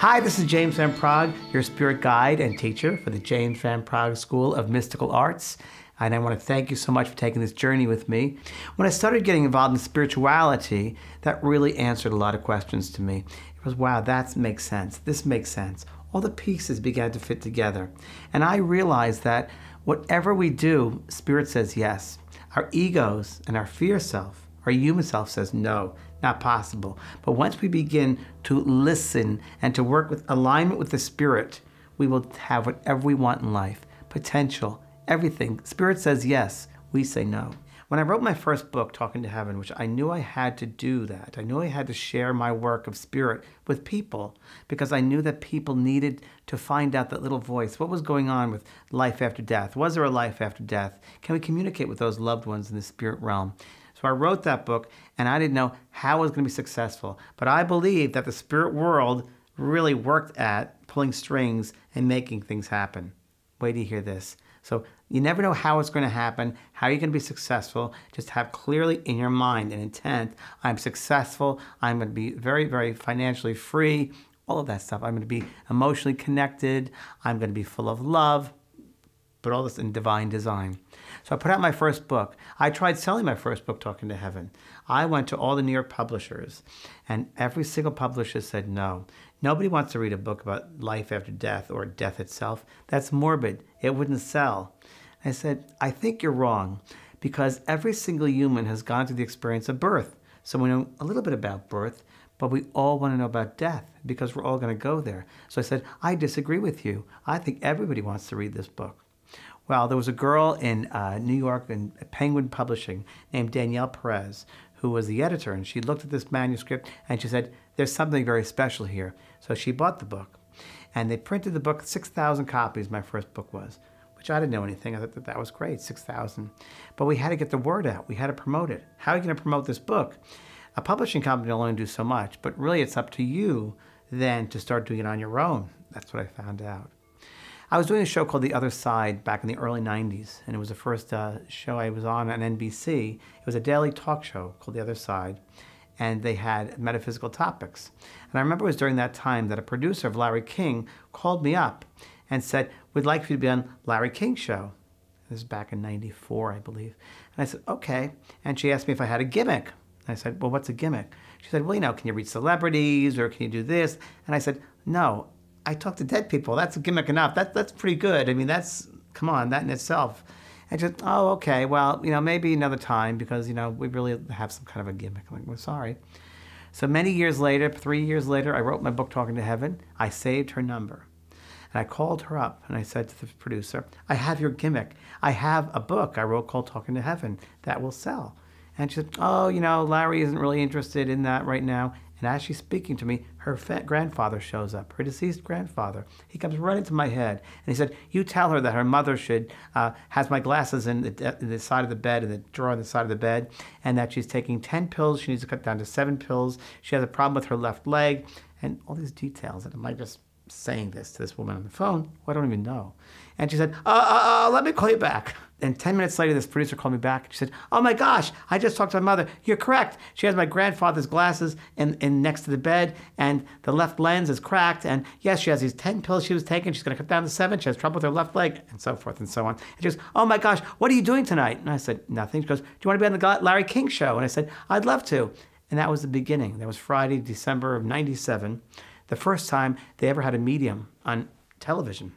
Hi, this is James Van Praagh, your spirit guide and teacher for the James Van Praagh School of Mystical Arts. And I want to thank you so much for taking this journey with me. When I started getting involved in spirituality, that really answered a lot of questions to me. It was, wow, that makes sense. This makes sense. All the pieces began to fit together. And I realized that whatever we do, Spirit says yes. Our egos and our fear self, our human self says no, not possible. But once we begin to listen and to work with alignment with the Spirit, we will have whatever we want in life. Potential, everything. Spirit says yes, we say no. When I wrote my first book, Talking to Heaven, which I knew I had to do that, I knew I had to share my work of spirit with people because I knew that people needed to find out that little voice. What was going on with life after death? Was there a life after death? Can we communicate with those loved ones in the spirit realm? So I wrote that book, and I didn't know how I was going to be successful. But I believe that the spirit world really worked at pulling strings and making things happen. Wait till you hear this. So you never know how it's going to happen, how you're going to be successful. Just have clearly in your mind an intent. I'm successful. I'm going to be very, very financially free. All of that stuff. I'm going to be emotionally connected. I'm going to be full of love. But all this in divine design. So I put out my first book. I tried selling my first book, Talking to Heaven. I went to all the New York publishers, and every single publisher said no. Nobody wants to read a book about life after death or death itself. That's morbid. It wouldn't sell. I said, I think you're wrong, because every single human has gone through the experience of birth. So we know a little bit about birth, but we all want to know about death because we're all going to go there. So I said, I disagree with you. I think everybody wants to read this book. Well, there was a girl in New York in Penguin Publishing named Danielle Perez, who was the editor, and she looked at this manuscript and she said, there's something very special here. So she bought the book, and they printed the book, 6,000 copies, my first book was, which I didn't know anything. I thought that was great, 6,000. But we had to get the word out. We had to promote it. How are you going to promote this book? A publishing company will only do so much, but really it's up to you then to start doing it on your own. That's what I found out. I was doing a show called The Other Side back in the early 90s, and it was the first show I was on NBC. It was a daily talk show called The Other Side, and they had metaphysical topics. And I remember it was during that time that a producer of Larry King called me up and said, we'd like you to be on Larry King's show. This is back in 94, I believe. And I said, okay. And she asked me if I had a gimmick. And I said, well, what's a gimmick? She said, well, you know, can you reach celebrities or can you do this? And I said, no. I talk to dead people. That's a gimmick enough. That's pretty good. I mean, come on, that in itself. I just, oh, okay, well, you know, maybe another time because, you know, we really have some kind of a gimmick. I'm like, well, sorry. So many years later, 3 years later, I wrote my book, Talking to Heaven. I saved her number. And I called her up and I said to the producer, I have your gimmick. I have a book I wrote called Talking to Heaven that will sell. And she said, oh, you know, Larry isn't really interested in that right now. And as she's speaking to me, her grandfather shows up, her deceased grandfather. He comes right into my head. And he said, you tell her that her mother has my glasses in the side of the bed, in the drawer on the side of the bed, and that she's taking 10 pills. She needs to cut down to 7 pills. She has a problem with her left leg, and all these details. And am I just saying this to this woman on the phone? Well, I don't even know. And she said, let me call you back. And 10 minutes later, this producer called me back. And she said, oh my gosh, I just talked to my mother. You're correct. She has my grandfather's glasses in next to the bed, and the left lens is cracked. And yes, she has these 10 pills she was taking. She's going to cut down to 7. She has trouble with her left leg, and so forth and so on. And she goes, oh my gosh, what are you doing tonight? And I said, nothing. She goes, do you want to be on the Larry King show? And I said, I'd love to. And that was the beginning. That was Friday, December of 97. The first time they ever had a medium on television,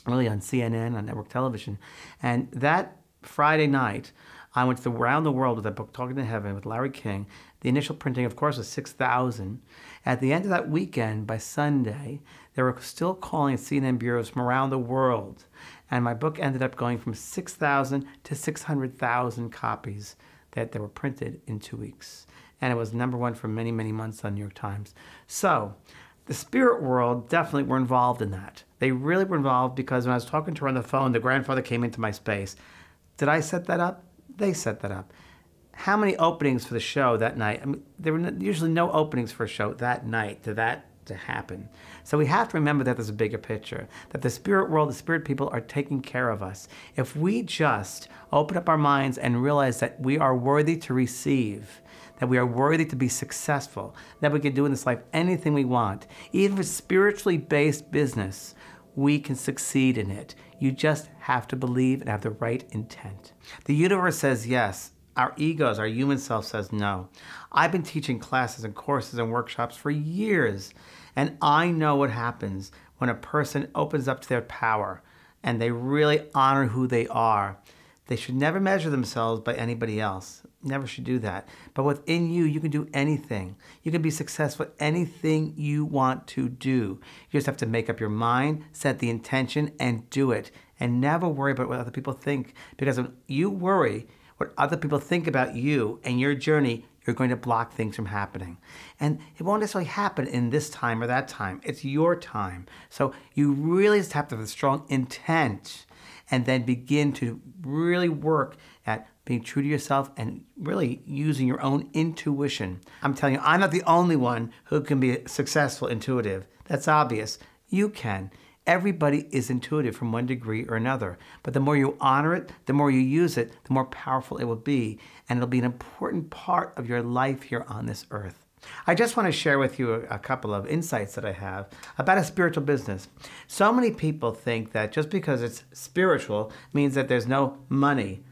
really on CNN, on network television. And that Friday night, I went around the world with that book, Talking to Heaven, with Larry King. The initial printing, of course, was 6,000. At the end of that weekend, by Sunday, they were still calling CNN bureaus from around the world. And my book ended up going from 6,000 to 600,000 copies that they were printed in 2 weeks. And it was #1 for many, many months on New York Times. So the spirit world definitely were involved in that. They really were involved because when I was talking to her on the phone, the grandfather came into my space. Did I set that up? They set that up. How many openings for the show that night? I mean, there were usually no openings for a show that night to happen. So we have to remember that there's a bigger picture, that the spirit world, the spirit people are taking care of us. If we just open up our minds and realize that we are worthy to receive, that we are worthy to be successful, that we can do in this life anything we want. Even if it's spiritually based business, we can succeed in it. You just have to believe and have the right intent. The universe says yes. Our egos, our human self says no. I've been teaching classes and courses and workshops for years, and I know what happens when a person opens up to their power and they really honor who they are. They should never measure themselves by anybody else. Never should do that. But within you, you can do anything. You can be successful at anything you want to do. You just have to make up your mind, set the intention, and do it. And never worry about what other people think. Because when you worry what other people think about you and your journey, you're going to block things from happening. And it won't necessarily happen in this time or that time. It's your time. So you really just have to have a strong intent and then begin to really work at being true to yourself and really using your own intuition. I'm telling you, I'm not the only one who can be successful intuitive. That's obvious. You can. Everybody is intuitive from one degree or another. But the more you honor it, the more you use it, the more powerful it will be. And it'll be an important part of your life here on this earth. I just want to share with you a couple of insights that I have about a spiritual business. So many people think that just because it's spiritual means that there's no money.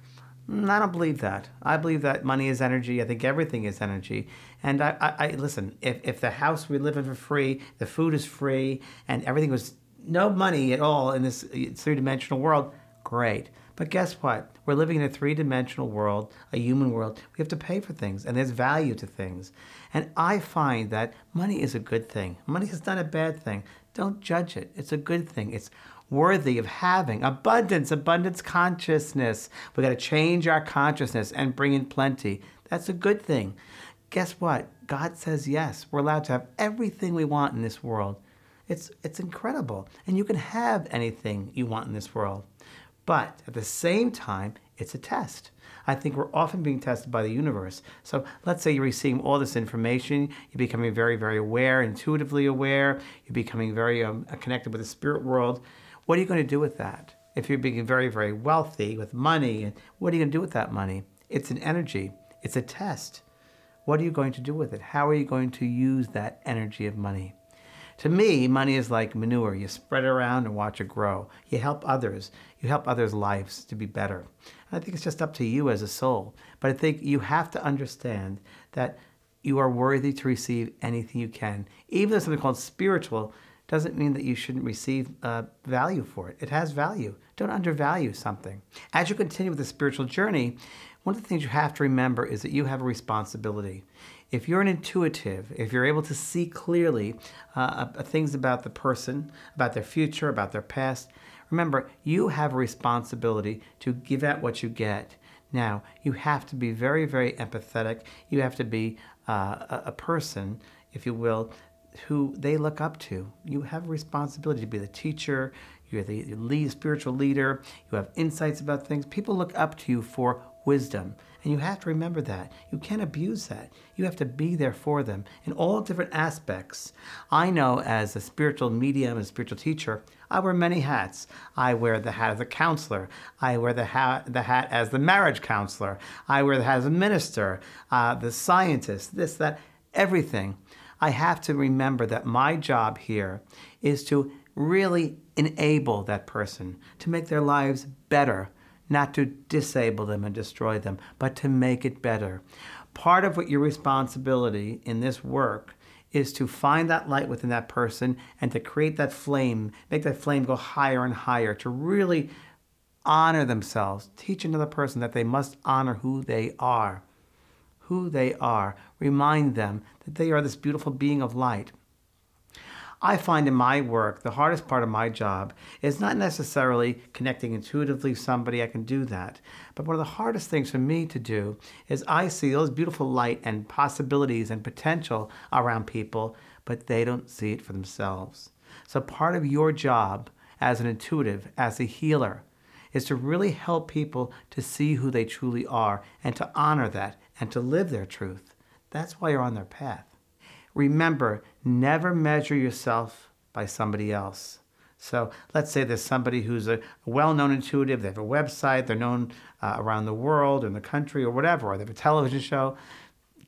I don't believe that. I believe that money is energy. I think everything is energy. And I listen, if the house we live in for free, the food is free, and everything was no money at all in this three-dimensional world, great. But guess what? We're living in a three-dimensional world, a human world. We have to pay for things, and there's value to things. And I find that money is a good thing. Money is not a bad thing. Don't judge it. It's a good thing. It's worthy of having. Abundance consciousness. We got to change our consciousness and bring in plenty. That's a good thing. Guess what? God says yes. We're allowed to have everything we want in this world. It's incredible. And you can have anything you want in this world. But at the same time, it's a test. I think we're often being tested by the universe. So let's say you're receiving all this information, you're becoming very, very aware, intuitively aware, you're becoming very connected with the spirit world. What are you going to do with that? If you're being very, very wealthy with money, what are you going to do with that money? It's an energy. It's a test. What are you going to do with it? How are you going to use that energy of money? To me, money is like manure. You spread it around and watch it grow. You help others. You help others' lives to be better. And I think it's just up to you as a soul. But I think you have to understand that you are worthy to receive anything you can. Even though something called spiritual doesn't mean that you shouldn't receive value for it. It has value. Don't undervalue something. As you continue with the spiritual journey, one of the things you have to remember is that you have a responsibility. If you're an intuitive, if you're able to see clearly things about the person, about their future, about their past, remember, you have a responsibility to give out what you get. Now, you have to be very, very empathetic. You have to be a person, if you will, who they look up to. You have a responsibility to be the teacher, you're the spiritual leader, you have insights about things. People look up to you for wisdom. And you have to remember that. You can't abuse that. You have to be there for them in all different aspects. I know as a spiritual medium, a spiritual teacher, I wear many hats. I wear the hat of the counselor. I wear the hat as the marriage counselor. I wear the hat as a minister, the scientist, this, that, everything. I have to remember that my job here is to really enable that person to make their lives better, not to disable them and destroy them, but to make it better. Part of what your responsibility in this work is to find that light within that person and to create that flame, make that flame go higher and higher, to really honor themselves. Teach another person that they must honor who they are. Who they are. Remind them that they are this beautiful being of light. I find in my work, the hardest part of my job is not necessarily connecting intuitively with somebody. I can do that. But one of the hardest things for me to do is I see those beautiful light and possibilities and potential around people, but they don't see it for themselves. So part of your job as an intuitive, as a healer, is to really help people to see who they truly are and to honor that and to live their truth. That's why you're on their path. Remember, never measure yourself by somebody else. So let's say there's somebody who's a well-known intuitive, they have a website, they're known around the world or in the country or whatever, or they have a television show.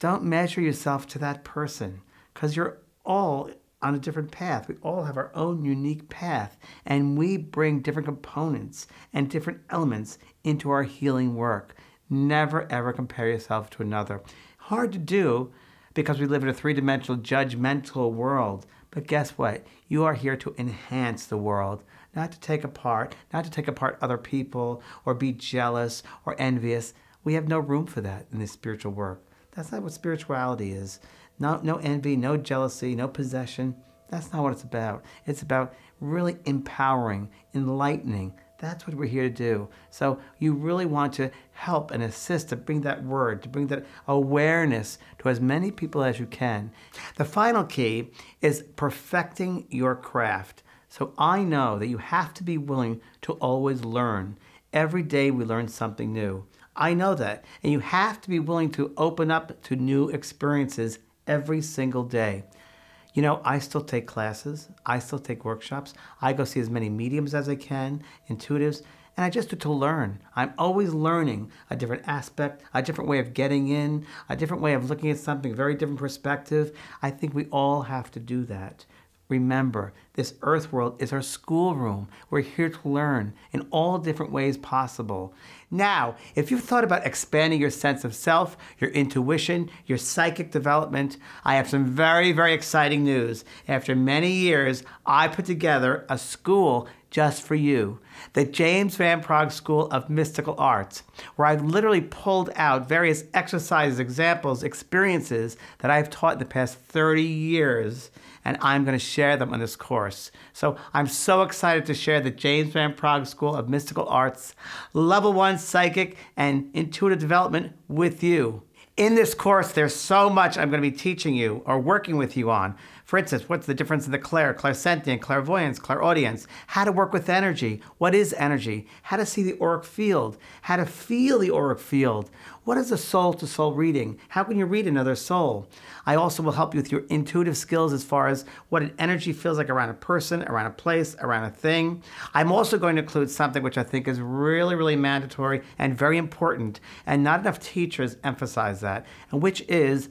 don't measure yourself to that person, because you're all on a different path. We all have our own unique path, and we bring different components and different elements into our healing work. Never, ever compare yourself to another. Hard to do because we live in a three-dimensional, judgmental world. But guess what? You are here to enhance the world, not to take apart other people or be jealous or envious. We have no room for that in this spiritual work. That's not what spirituality is. No envy, no jealousy, no possession. That's not what it's about. It's about really empowering, enlightening. That's what we're here to do. So you really want to help and assist to bring that word, to bring that awareness to as many people as you can. The final key is perfecting your craft. So I know that you have to be willing to always learn. Every day we learn something new. I know that. And you have to be willing to open up to new experiences every single day. You know, I still take classes. I still take workshops. I go see as many mediums as I can, intuitives, and I just do to learn. I'm always learning a different aspect, a different way of getting in, a different way of looking at something, a very different perspective. I think we all have to do that. Remember, this earth world is our schoolroom. We're here to learn in all different ways possible. Now, if you've thought about expanding your sense of self, your intuition, your psychic development, I have some very, very exciting news. After many years, I put together a school just for you, the James Van Praagh School of Mystical Arts, where I've literally pulled out various exercises, examples, experiences that I've taught in the past 30 years, and I'm going to share them on this course. So I'm so excited to share the James Van Praagh School of Mystical Arts, Level 1 Psychic and Intuitive Development with you. In this course, there's so much I'm going to be teaching you or working with you on. For instance, what's the difference in the clairsentient, clairvoyance, clairaudience, how to work with energy, what is energy, how to see the auric field, how to feel the auric field, what is a soul-to-soul reading, how can you read another soul. I also will help you with your intuitive skills as far as what an energy feels like around a person, around a place, around a thing. I'm also going to include something which I think is really, really mandatory and very important, and not enough teachers emphasize that, and which is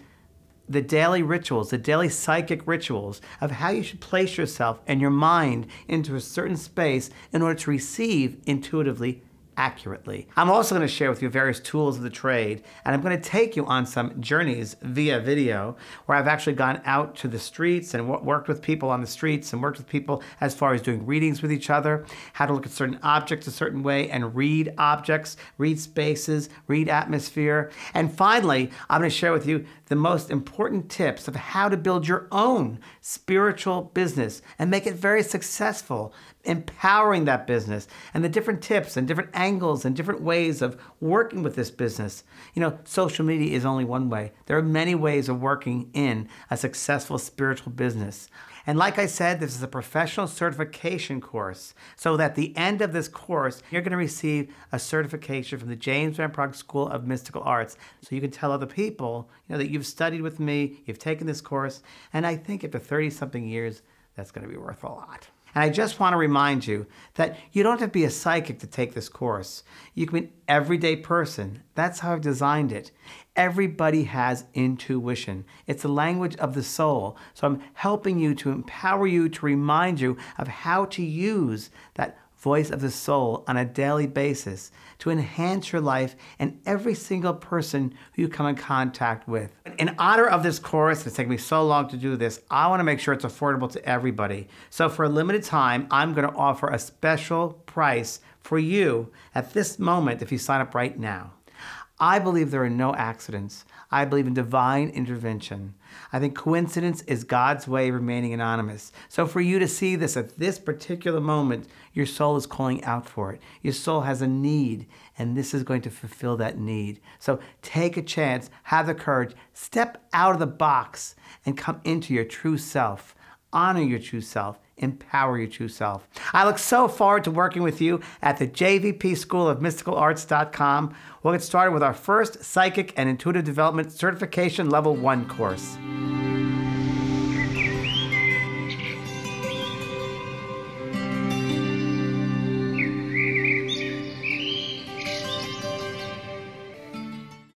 the daily rituals, the daily psychic rituals of how you should place yourself and your mind into a certain space in order to receive intuitively, accurately. I'm also going to share with you various tools of the trade, and I'm going to take you on some journeys via video where I've actually gone out to the streets and worked with people on the streets and worked with people as far as doing readings with each other, how to look at certain objects a certain way and read objects, read spaces, read atmosphere. And finally, I'm going to share with you the most important tips of how to build your own spiritual business and make it very successful, empowering that business, and the different tips and different angles and different ways of working with this business. You know, social media is only one way. There are many ways of working in a successful spiritual business. And like I said, this is a professional certification course. So that at the end of this course, you're going to receive a certification from the James Van Praagh School of Mystical Arts. So you can tell other people, you know, that you've studied with me, you've taken this course, and I think after 30-something years, that's going to be worth a lot. And I just want to remind you that you don't have to be a psychic to take this course. You can be an everyday person. That's how I've designed it. Everybody has intuition. It's the language of the soul. So I'm helping you to empower you, to remind you of how to use that voice of the soul on a daily basis to enhance your life and every single person who you come in contact with. In honor of this course, it's taken me so long to do this, I want to make sure it's affordable to everybody. So for a limited time, I'm going to offer a special price for you at this moment if you sign up right now. I believe there are no accidents. I believe in divine intervention. I think coincidence is God's way of remaining anonymous. So for you to see this at this particular moment, your soul is calling out for it. Your soul has a need, and this is going to fulfill that need. So take a chance, have the courage, step out of the box, and come into your true self. Honor your true self. Empower your true self. I look so forward to working with you at the JVP School of MysticalArts.com. We'll get started with our first Psychic and Intuitive Development Certification Level 1 course.